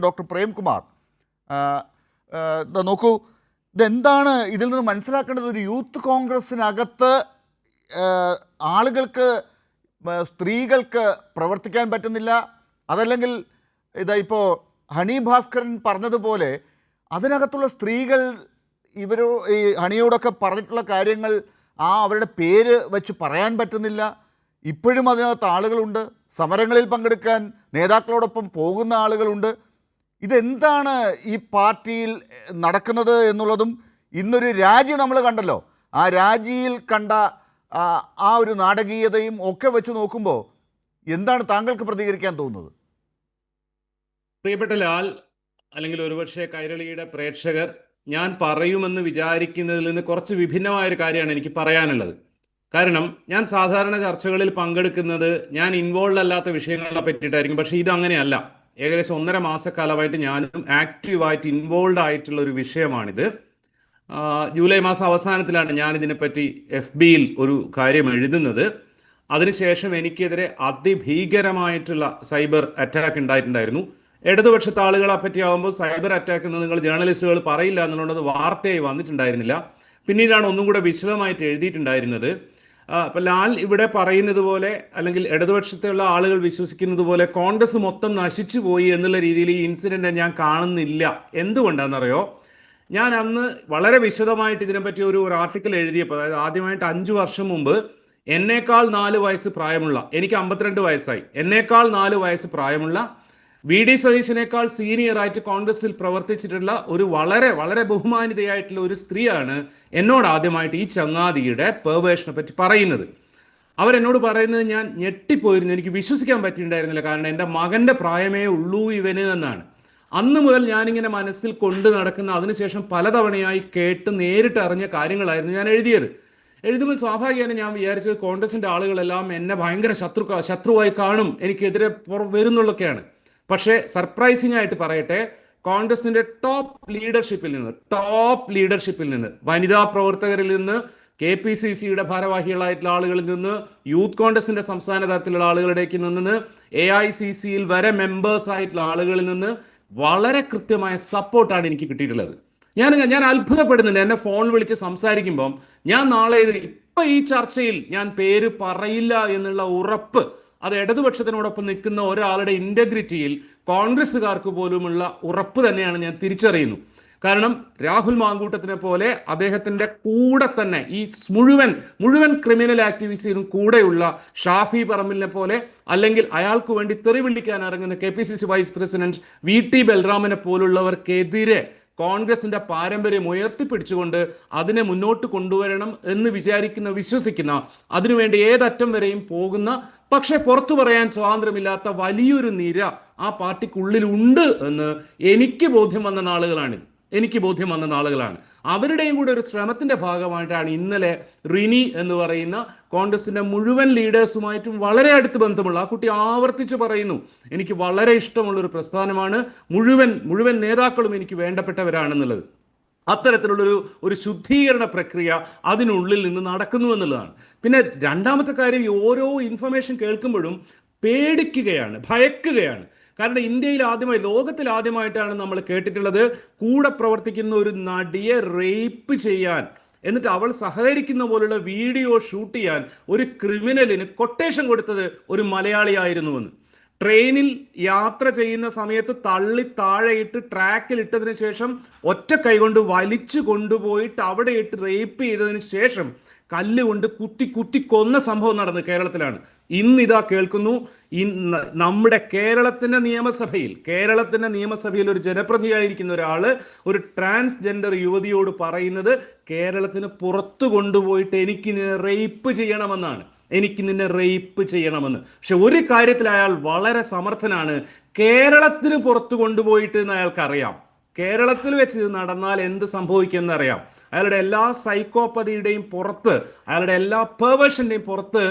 Doctor Premkumar, നോക്കൂ, ഇതെന്താണ് ഇതിൽ നിന്ന് മനസ്സിലാക്കേണ്ടത്? ഒരു യൂത്ത് കോൺഗ്രസ്സിനകത്ത് ആളുകൾക്ക്, സ്ത്രീകൾക്ക് പ്രവർത്തിക്കാൻ പറ്റുന്നില്ല, അതല്ലെങ്കിൽ ഇപ്പോൾ ഹണി ഭാസ്കരൻ പറഞ്ഞതുപോലെ അതിനകത്തുള്ള സ്ത്രീകൾ ഈ ഹണിയോടൊക്കെ പറഞ്ഞിട്ടുള്ള കാര്യങ്ങൾ അവരുടെ പേര് വെച്ച് പറയാൻ പറ്റുന്നില്ല. ഇപ്പോഴും അതിനകത്ത് ആളുകളുണ്ട്, സമരങ്ങളിൽ പങ്കെടുക്കാൻ നേതാക്കളോടൊപ്പം പോകുന്ന ആളുകളുണ്ട്. ഇതെന്താണ് ഈ പാർട്ടിയിൽ നടക്കുന്നത് എന്നുള്ളതും, ഇന്നൊരു രാജി നമ്മൾ കണ്ടല്ലോ, ആ രാജിയിൽ കണ്ട ആ ഒരു നാടകീയതയും ഒക്കെ വെച്ച് നോക്കുമ്പോൾ എന്താണ് താങ്കൾക്ക് പ്രതികരിക്കാൻ തോന്നുന്നത്? പ്രിയപ്പെട്ട ലാൽ, അല്ലെങ്കിൽ ഒരുപക്ഷെ കൈരളിയുടെ പ്രേക്ഷകർ, ഞാൻ പറയുമെന്ന് വിചാരിക്കുന്നതിൽ നിന്ന് കുറച്ച് വിഭിന്നമായൊരു കാര്യമാണ് എനിക്ക് പറയാനുള്ളത്. കാരണം ഞാൻ സാധാരണ ചർച്ചകളിൽ പങ്കെടുക്കുന്നത് ഞാൻ ഇൻവോൾവ് അല്ലാത്ത വിഷയങ്ങളെ പറ്റിയിട്ടായിരിക്കും. പക്ഷേ ഇതങ്ങനെയല്ല. ഏകദേശം 1.5 മാസക്കാലമായിട്ട് ഞാനും ആക്റ്റീവായിട്ട് ഇൻവോൾവ് ആയിട്ടുള്ള ഒരു വിഷയമാണിത്. ജൂലൈ മാസം അവസാനത്തിലാണ് ഞാനിതിനെപ്പറ്റി FBയിൽ ഒരു കാര്യം എഴുതുന്നത്. അതിനുശേഷം എനിക്കെതിരെ അതിഭീകരമായിട്ടുള്ള സൈബർ അറ്റാക്ക് ഉണ്ടായിട്ടുണ്ടായിരുന്നു. ഇടതുപക്ഷത്തെ ആളുകളെ പറ്റിയാവുമ്പോൾ സൈബർ അറ്റാക്ക് എന്ന് നിങ്ങൾ ജേർണലിസ്റ്റുകൾ പറയില്ല എന്നുള്ളത് വാർത്തയായി വന്നിട്ടുണ്ടായിരുന്നില്ല. പിന്നീടാണ് ഒന്നും കൂടെ വിശദമായിട്ട് എഴുതിയിട്ടുണ്ടായിരുന്നത്. അപ്പം ലാൽ ഇവിടെ പറയുന്നത് പോലെ, അല്ലെങ്കിൽ ഇടതുപക്ഷത്തുള്ള ആളുകൾ വിശ്വസിക്കുന്നത് പോലെ കോൺഗ്രസ് മൊത്തം നശിച്ചു പോയി എന്നുള്ള രീതിയിൽ ഈ ഇൻസിഡൻറ്റ് ഞാൻ കാണുന്നില്ല. എന്തുകൊണ്ടാണെന്നറിയോ? ഞാൻ അന്ന് വളരെ വിശദമായിട്ട് ഇതിനെപ്പറ്റി ഒരു ആർട്ടിക്കിൾ എഴുതിയപ്പോൾ, അതായത് ആദ്യമായിട്ട് 5 വർഷം മുമ്പ് എന്നേക്കാൾ 4 വയസ്സ് പ്രായമുള്ള, എനിക്ക് 52 വയസ്സായി, എന്നേക്കാൾ 4 വയസ്സ് പ്രായമുള്ള VD സതീശനേക്കാൾ സീനിയറായിട്ട് കോൺഗ്രസിൽ പ്രവർത്തിച്ചിട്ടുള്ള ഒരു വളരെ വളരെ ബഹുമാനിതയായിട്ടുള്ള ഒരു സ്ത്രീയാണ് എന്നോട് ആദ്യമായിട്ട് ഈ ചങ്ങാതിയുടെ പെർവേഷനെ പറ്റി പറയുന്നത്. അവരെന്നോട് പറയുന്നത് ഞാൻ ഞെട്ടിപ്പോയിരുന്നു. എനിക്ക് വിശ്വസിക്കാൻ പറ്റിയിട്ടുണ്ടായിരുന്നില്ല. കാരണം എൻ്റെ മകൻ്റെ പ്രായമേ ഉള്ളൂ ഇവന് എന്നാണ്. അന്ന് മുതൽ ഞാനിങ്ങനെ മനസ്സിൽ കൊണ്ടു നടക്കുന്ന, അതിനുശേഷം പലതവണയായി കേട്ട് നേരിട്ട് അറിഞ്ഞ കാര്യങ്ങളായിരുന്നു ഞാൻ എഴുതിയത്. എഴുതുമ്പോൾ സ്വാഭാവികമായി ഞാൻ വിചാരിച്ചത് കോൺഗ്രസിൻ്റെ ആളുകളെല്ലാം എന്നെ ഭയങ്കര ശത്രുവായി കാണും, എനിക്കെതിരെ വരുന്നുള്ളൊക്കെയാണ്. പക്ഷേ സർപ്രൈസിംഗ് ആയിട്ട് പറയട്ടെ, കോൺഗ്രസിന്റെ ടോപ്പ് ലീഡർഷിപ്പിൽ നിന്ന് വനിതാ പ്രവർത്തകരിൽ നിന്ന്, KPCCയുടെ ഭാരവാഹികളായിട്ടുള്ള ആളുകളിൽ നിന്ന്, യൂത്ത് കോൺഗ്രസിന്റെ സംസ്ഥാന തലത്തിലുള്ള ആളുകളിലേക്ക് നിന്ന്, AICCയിൽ വരെ മെമ്പേഴ്സ് ആയിട്ടുള്ള ആളുകളിൽ നിന്ന് വളരെ കൃത്യമായ സപ്പോർട്ടാണ് എനിക്ക് കിട്ടിയിട്ടുള്ളത്. ഞാൻ അത്ഭുതപ്പെടുന്നുണ്ട്. എന്നെ ഫോൺ വിളിച്ച് സംസാരിക്കുമ്പം ഞാൻ നാളെ ഇപ്പം ഈ ചർച്ചയിൽ ഞാൻ പേര് പറയില്ല എന്നുള്ള ഉറപ്പ്, അത് ഇടതുപക്ഷത്തിനോടൊപ്പം നിൽക്കുന്ന ഒരാളുടെ ഇൻറ്റഗ്രിറ്റിയിൽ കോൺഗ്രസ്സുകാർക്ക് പോലുമുള്ള ഉറപ്പ് തന്നെയാണ് ഞാൻ തിരിച്ചറിയുന്നു. കാരണം രാഹുൽ മാങ്കൂട്ടത്തിനെ പോലെ അദ്ദേഹത്തിൻ്റെ കൂടെ തന്നെ ഈ മുഴുവൻ ക്രിമിനൽ ആക്ടിവിസ്റ്റിനും കൂടെയുള്ള ഷാഫി പറമ്പിലിനെ പോലെ, അല്ലെങ്കിൽ അയാൾക്ക് വേണ്ടി തെറി വിളിക്കാൻ ഇറങ്ങുന്ന KPCC വൈസ് പ്രസിഡന്റ് VT ബൽറാമിനെ പോലുള്ളവർക്കെതിരെ കോൺഗ്രസിന്റെ പാരമ്പര്യം ഉയർത്തിപ്പിടിച്ചുകൊണ്ട് അതിനെ മുന്നോട്ട് കൊണ്ടുവരണം എന്ന് വിശ്വസിക്കുന്ന, അതിനുവേണ്ടി ഏതറ്റം വരെയും പോകുന്ന, പക്ഷെ പുറത്തു പറയാൻ സ്വാതന്ത്ര്യമില്ലാത്ത വലിയൊരു നിര ആ പാർട്ടിക്കുള്ളിലുണ്ട് എന്ന് എനിക്ക് ബോധ്യം വന്ന നാളുകളാണ്. അവരുടെയും കൂടെ ഒരു ശ്രമത്തിന്റെ ഭാഗമായിട്ടാണ് ഇന്നലെ റിനി എന്ന് പറയുന്ന കോൺഗ്രസിന്റെ മുഴുവൻ ലീഡേഴ്സുമായിട്ടും വളരെ അടുത്ത് ബന്ധമുള്ള ആ കുട്ടി ആവർത്തിച്ച് പറയുന്നു, എനിക്ക് വളരെ ഇഷ്ടമുള്ളൊരു പ്രസ്ഥാനമാണ്, മുഴുവൻ നേതാക്കളും എനിക്ക് വേണ്ടപ്പെട്ടവരാണെന്നുള്ളത്. അത്തരത്തിലുള്ളൊരു ശുദ്ധീകരണ പ്രക്രിയ അതിനുള്ളിൽ നിന്ന് നടക്കുന്നു എന്നുള്ളതാണ്. പിന്നെ രണ്ടാമത്തെ കാര്യം, ഓരോ ഇൻഫർമേഷൻ കേൾക്കുമ്പോഴും പേടിക്കുകയാണ്, ഭയക്കുകയാണ്. കാരണം ലോകത്തിൽ ആദ്യമായിട്ടാണ് നമ്മൾ കേട്ടിട്ടുള്ളത് കൂടെ പ്രവർത്തിക്കുന്ന ഒരു നടിയെ റേപ്പ് ചെയ്യാൻ, എന്നിട്ട് അവൾ സഹകരിക്കുന്ന പോലുള്ള വീഡിയോ ഷൂട്ട് ചെയ്യാൻ ഒരു ക്രിമിനലിന് കൊട്ടേഷൻ കൊടുത്തത് ഒരു മലയാളിയായിരുന്നുവെന്ന്. ട്രെയിനിൽ യാത്ര ചെയ്യുന്ന സമയത്ത് തള്ളി താഴെയിട്ട് ട്രാക്കിൽ ഇട്ടതിന് ശേഷം ഒറ്റ കൈകൊണ്ട് വലിച്ചു കൊണ്ടുപോയിട്ട് അവിടെ ഇട്ട് റേപ്പ് ചെയ്തതിന് ശേഷം കല്ലുകൊണ്ട് കുത്തി കൊന്ന സംഭവം നടന്നത് കേരളത്തിലാണ്. ഇന്നിതാ കേൾക്കുന്നു, നമ്മുടെ കേരളത്തിന്റെ നിയമസഭയിൽ ഒരു ജനപ്രതിനിധിയായിരിക്കുന്ന ഒരാള് ഒരു ട്രാൻസ്ജെൻഡർ യുവതിയോട് പറയുന്നത്, കേരളത്തിന് പുറത്തു കൊണ്ടുപോയിട്ട് എനിക്ക് നിന്നെ റേപ്പ് ചെയ്യണമെന്ന്. പക്ഷെ ഒരു കാര്യത്തിൽ അയാൾ വളരെ സമർത്ഥനാണ്. കേരളത്തിന് പുറത്തു കൊണ്ടുപോയിട്ട് എന്ന് അയാൾക്കറിയാം. കേരളത്തിൽ വെച്ച് ഇത് നടന്നാൽ എന്ത് സംഭവിക്കുമെന്ന് അറിയാം. അയാളുടെ എല്ലാ സൈക്കോപ്പതിയുടെയും പുറത്ത്, അയാളുടെ എല്ലാ പെർവേഷൻ്റെയും പുറത്ത്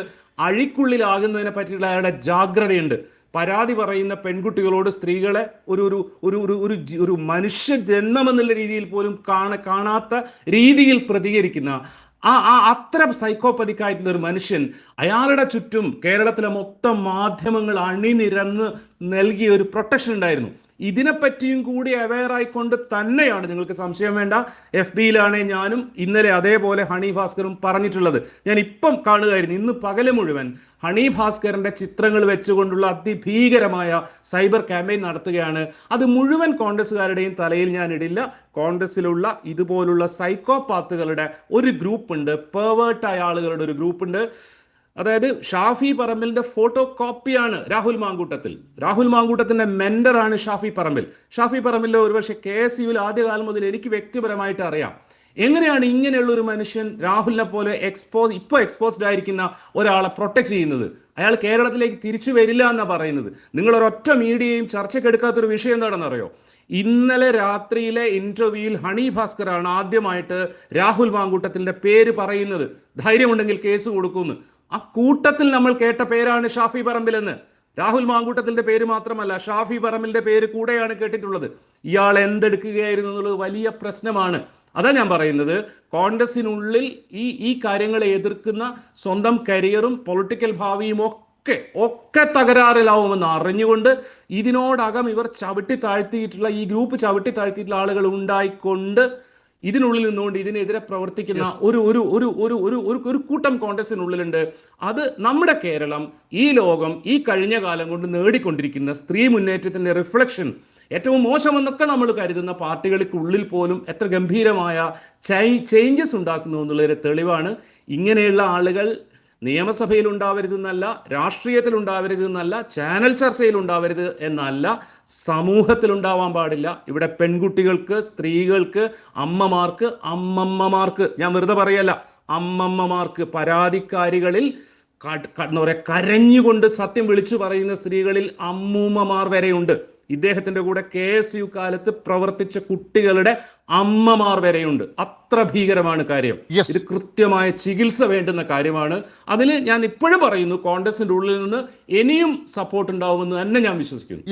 അഴിക്കുള്ളിലാകുന്നതിനെ പറ്റിയുള്ള അയാളുടെ ജാഗ്രതയുണ്ട്. പരാതി പറയുന്ന പെൺകുട്ടികളോട്, സ്ത്രീകളെ ഒരു മനുഷ്യ ജന്മമെന്നുള്ള രീതിയിൽ പോലും കാണാത്ത രീതിയിൽ പ്രതികരിക്കുന്ന അത്ര സൈക്കോപ്പതിക്കായിട്ടുള്ള ഒരു മനുഷ്യൻ, അയാളുടെ ചുറ്റും കേരളത്തിലെ മൊത്തം മാധ്യമങ്ങൾ അണിനിരന്ന് നൽകിയ ഒരു പ്രൊട്ടക്ഷൻ ഉണ്ടായിരുന്നു. ഇതിനെപ്പറ്റിയും കൂടി അവെയർ ആയിക്കൊണ്ട് തന്നെയാണ്, നിങ്ങൾക്ക് സംശയം വേണ്ട, FB-യിലാണ് ഞാനും ഇന്നലെ അതേപോലെ ഹണി ഭാസ്കറും പറഞ്ഞിട്ടുള്ളത്. ഞാൻ ഇപ്പം കാണുകയായിരുന്നു, ഇന്ന് പകല് മുഴുവൻ ഹണി ഭാസ്കറിന്റെ ചിത്രങ്ങൾ വെച്ചുകൊണ്ടുള്ള അതിഭീകരമായ സൈബർ ക്യാമ്പയിൻ നടത്തുകയാണ്. അത് മുഴുവൻ കോൺഗ്രസ്സുകാരുടെയും തലയിൽ ഞാൻ ഇടില്ല. കോൺഗ്രസ്സിലുള്ള ഇതുപോലുള്ള സൈക്കോപാത്തുകളുടെ ഒരു ഗ്രൂപ്പുണ്ട്, പെർവേർട്ടായ ആളുകളുടെ ഒരു ഗ്രൂപ്പുണ്ട്. അതായത് ഷാഫി പറമ്പിലിന്റെ ഫോട്ടോ കോപ്പിയാണ് രാഹുൽ മാങ്കൂട്ടത്തിൽ. രാഹുൽ മാങ്കൂട്ടത്തിന്റെ മെന്ററാണ് ഷാഫി പറമ്പിൽ. ഷാഫി പറമ്പിലിന്റെ ഒരുപക്ഷെ KSUവിൽ ആദ്യകാലം മുതൽ എനിക്ക് വ്യക്തിപരമായിട്ട് അറിയാം. എങ്ങനെയാണ് ഇങ്ങനെയുള്ള ഒരു മനുഷ്യൻ രാഹുലിനെ പോലെ ഇപ്പോൾ എക്സ്പോസ്ഡ് ആയിരിക്കുന്ന ഒരാളെ പ്രൊട്ടക്ട് ചെയ്യുന്നത്? അയാൾ കേരളത്തിലേക്ക് തിരിച്ചു വരില്ല എന്നാണ് പറയുന്നത്. നിങ്ങളൊരൊറ്റ മീഡിയയും ചർച്ചയ്ക്കെടുക്കാത്തൊരു വിഷയം എന്താണെന്നറിയോ? ഇന്നലെ രാത്രിയിലെ ഇന്റർവ്യൂവിൽ ഹണി ഭാസ്കറാണ് ആദ്യമായിട്ട് രാഹുൽ മാങ്കൂട്ടത്തിന്റെ പേര് പറയുന്നത്. ധൈര്യമുണ്ടെങ്കിൽ കേസ് കൊടുക്കുമെന്ന്. ആ കൂട്ടത്തിൽ നമ്മൾ കേട്ട പേരാണ് ഷാഫി പറമ്പിലെന്ന്. രാഹുൽ മാങ്കൂട്ടത്തിന്റെ പേര് മാത്രമല്ല, ഷാഫി പറമ്പിലിന്റെ പേര് കൂടെയാണ് കേട്ടിട്ടുള്ളത്. ഇയാൾ എന്തെടുക്കുകയായിരുന്നു എന്നുള്ളത് വലിയ പ്രശ്നമാണ്. അതാ ഞാൻ പറയുന്നത്, കോൺഗ്രസിനുള്ളിൽ ഈ കാര്യങ്ങളെ എതിർക്കുന്ന സ്വന്തം കരിയറും പൊളിറ്റിക്കൽ ഭാവിയും ഒക്കെ തകരാറിലാവുമെന്ന് അറിഞ്ഞുകൊണ്ട് ഇതിനോടകം ഇവർ ചവിട്ടി താഴ്ത്തിയിട്ടുള്ള, ഈ ഗ്രൂപ്പ് ചവിട്ടി താഴ്ത്തിയിട്ടുള്ള ആളുകൾ ഉണ്ടായിക്കൊണ്ട് ഇതിനുള്ളിൽ നിന്നുകൊണ്ട് ഇതിനെതിരെ പ്രവർത്തിക്കുന്ന ഒരു കൂട്ടം കോൺഗ്രസിനുള്ളിലുണ്ട്. അത് നമ്മുടെ കേരളം, ഈ ലോകം ഈ കഴിഞ്ഞ കാലം കൊണ്ട് നേടിക്കൊണ്ടിരിക്കുന്ന സ്ത്രീ മുന്നേറ്റത്തിന്റെ റിഫ്ലക്ഷൻ, ഏറ്റവും മോശമെന്നൊക്കെ നമ്മൾ കരുതുന്ന പാർട്ടികൾക്കുള്ളിൽ പോലും എത്ര ഗംഭീരമായ ചേഞ്ചസ് ഉണ്ടാക്കുന്നു എന്നുള്ളതിന്റെ തെളിവാണ്. ഇങ്ങനെയുള്ള ആളുകൾ നിയമസഭയിൽ ഉണ്ടാവരുതെന്നല്ല, രാഷ്ട്രീയത്തിൽ ഉണ്ടാവരുതെന്നല്ല, ചാനൽ ചർച്ചയിൽ ഉണ്ടാവരുത് എന്നല്ല, സമൂഹത്തിൽ ഉണ്ടാവാൻ പാടില്ല. ഇവിടെ പെൺകുട്ടികൾക്ക്, സ്ത്രീകൾക്ക്, അമ്മമാർക്ക്, അമ്മമ്മമാർക്ക്, ഞാൻ വെറുതെ പറയല്ല, അമ്മമ്മമാർക്ക്, പരാതിക്കാരികളിൽ എന്താ പറയുക, കരഞ്ഞുകൊണ്ട് സത്യം വിളിച്ചു പറയുന്ന സ്ത്രീകളിൽ അമ്മൂമ്മമാർ വരെയുണ്ട്. ഇദ്ദേഹത്തിന്റെ കൂടെ KSU കാലത്ത് പ്രവർത്തിച്ച കുട്ടികളുടെ അമ്മമാർ വരെയുണ്ട്. അത്ര ഭീകരമാണ് കാര്യം. ഇത് കൃത്യമായ ചികിത്സ വേണ്ടുന്ന കാര്യമാണ്. അതിൽ ഞാൻ ഇപ്പോഴും പറയുന്നു, കോൺഗ്രസിന്റെ ഉള്ളിൽ നിന്ന് ഇനിയും സപ്പോർട്ട് ഉണ്ടാവുമെന്ന് തന്നെ ഞാൻ വിശ്വസിക്കുന്നു.